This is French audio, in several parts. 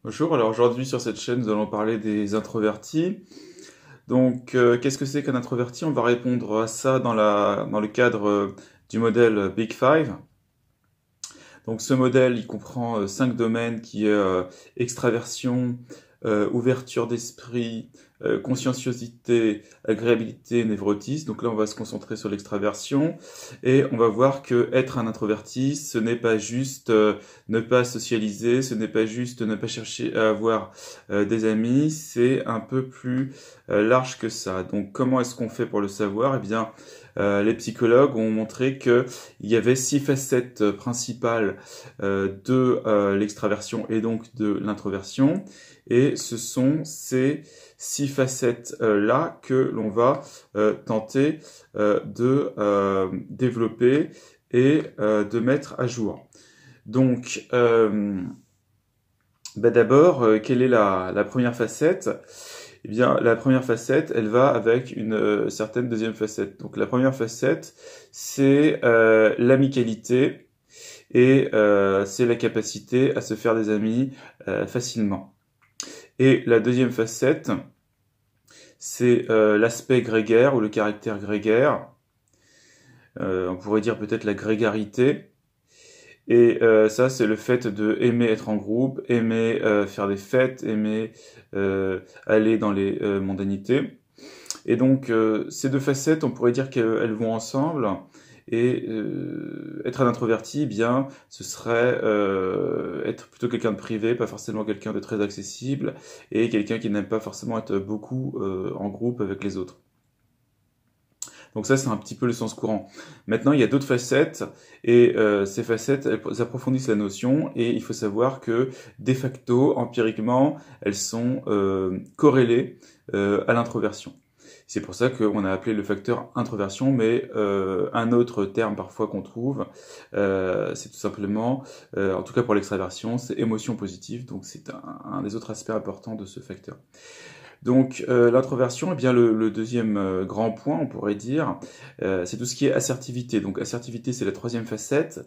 Bonjour, alors aujourd'hui sur cette chaîne nous allons parler des introvertis. Donc qu'est-ce que c'est qu'un introverti? On va répondre à ça dans le cadre du modèle Big Five. Donc ce modèle il comprend 5 domaines qui est extraversion, ouverture d'esprit, conscienciosité, agréabilité, névrotisme. Donc là on va se concentrer sur l'extraversion et on va voir que être un introverti ce n'est pas juste ne pas socialiser, ce n'est pas juste ne pas chercher à avoir des amis, c'est un peu plus large que ça. Donc comment est-ce qu'on fait pour le savoir? Eh bien les psychologues ont montré que il y avait 6 facettes principales de l'extraversion et donc de l'introversion. Et ce sont ces 6 facettes-là que l'on va tenter de développer et de mettre à jour. Donc, d'abord, quelle est la première facette? Eh bien, la première facette, elle va avec une certaine deuxième facette. Donc, la première facette, c'est l'amicalité et c'est la capacité à se faire des amis facilement. Et la deuxième facette, c'est l'aspect grégaire ou le caractère grégaire. On pourrait dire peut-être la grégarité. Et ça, c'est le fait de aimer être en groupe, aimer faire des fêtes, aimer aller dans les mondanités. Et donc, ces 2 facettes, on pourrait dire qu'elles vont ensemble. Et être un introverti, eh bien, ce serait être plutôt quelqu'un de privé, pas forcément quelqu'un de très accessible, et quelqu'un qui n'aime pas forcément être beaucoup en groupe avec les autres. Donc ça, c'est un petit peu le sens courant. Maintenant, il y a d'autres facettes, et ces facettes, elles approfondissent la notion, et il faut savoir que, de facto, empiriquement, elles sont corrélées à l'introversion. C'est pour ça qu'on a appelé le facteur introversion, mais un autre terme parfois qu'on trouve, c'est tout simplement, en tout cas pour l'extraversion, c'est émotion positive, donc c'est un des autres aspects importants de ce facteur. Donc l'introversion, eh bien le deuxième grand point, on pourrait dire, c'est tout ce qui est assertivité. Donc assertivité, c'est la troisième facette.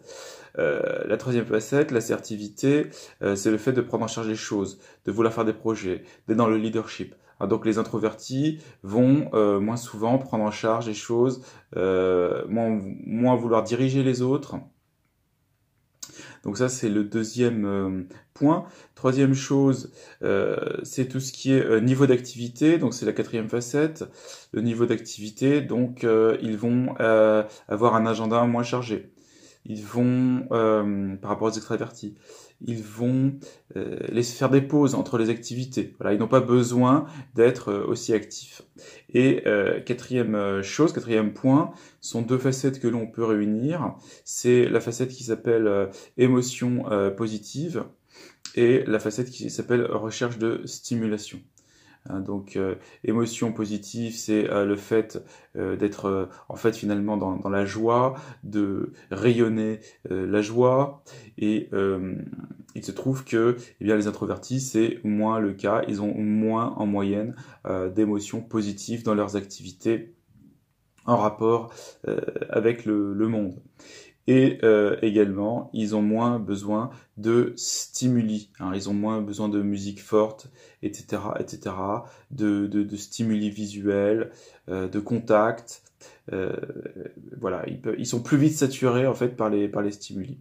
La troisième facette, l'assertivité, c'est le fait de prendre en charge les choses, de vouloir faire des projets, d'être dans le leadership. Alors, donc les introvertis vont moins souvent prendre en charge les choses, moins vouloir diriger les autres. Donc ça, c'est le deuxième point. Troisième chose, c'est tout ce qui est niveau d'activité. Donc c'est la quatrième facette, le niveau d'activité. Donc ils vont avoir un agenda moins chargé. Ils vont, par rapport aux extravertis, ils vont laisser faire des pauses entre les activités. Voilà, ils n'ont pas besoin d'être aussi actifs. Et quatrième point, sont 2 facettes que l'on peut réunir. C'est la facette qui s'appelle émotion positive et la facette qui s'appelle recherche de stimulation. Donc émotion positive, c'est le fait d'être en fait finalement dans la joie, de rayonner la joie. Et il se trouve que eh bien, les introvertis, c'est moins le cas. Ils ont moins en moyenne d'émotions positives dans leurs activités en rapport avec le monde. Et également, ils ont moins besoin de stimuli, hein, ils ont moins besoin de musique forte, etc., de stimuli visuels, de contact. Euh, voilà, ils sont plus vite saturés en fait par les stimuli.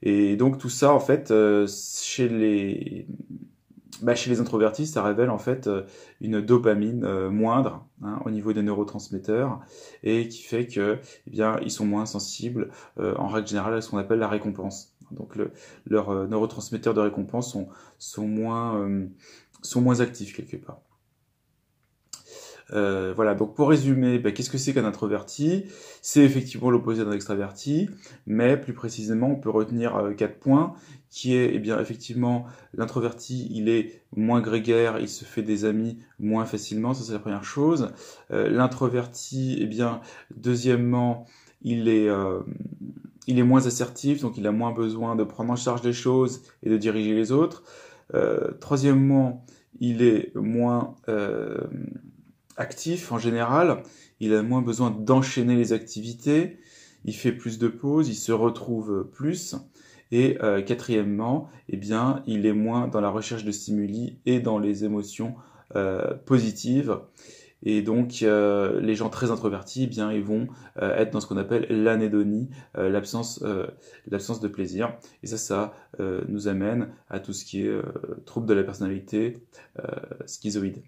Et donc tout ça, en fait, chez les introvertis, ça révèle en fait une dopamine moindre hein, au niveau des neurotransmetteurs et qui fait que, eh bien, ils sont moins sensibles en règle générale à ce qu'on appelle la récompense. Donc leurs neurotransmetteurs de récompense sont moins actifs quelque part. Voilà, donc pour résumer, qu'est-ce que c'est qu'un introverti? C'est effectivement l'opposé d'un extraverti, mais plus précisément, on peut retenir 4 points, qui est, eh bien, effectivement, l'introverti, il est moins grégaire, il se fait des amis moins facilement, ça c'est la première chose. L'introverti, eh bien, deuxièmement, il est moins assertif, donc il a moins besoin de prendre en charge les choses et de diriger les autres. Troisièmement, il est moins actif en général, il a moins besoin d'enchaîner les activités, il fait plus de pauses, il se retrouve plus, Et quatrièmement, eh bien, il est moins dans la recherche de stimuli et dans les émotions positives. Et donc, les gens très introvertis, eh bien, ils vont être dans ce qu'on appelle l'anédonie, l'absence de plaisir. Et ça nous amène à tout ce qui est trouble de la personnalité, schizoïde.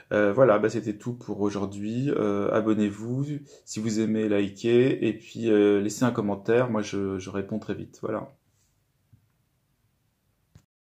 Voilà, bah, c'était tout pour aujourd'hui. Abonnez-vous, si vous aimez, likez, et puis laissez un commentaire. Moi, je réponds très vite. Voilà.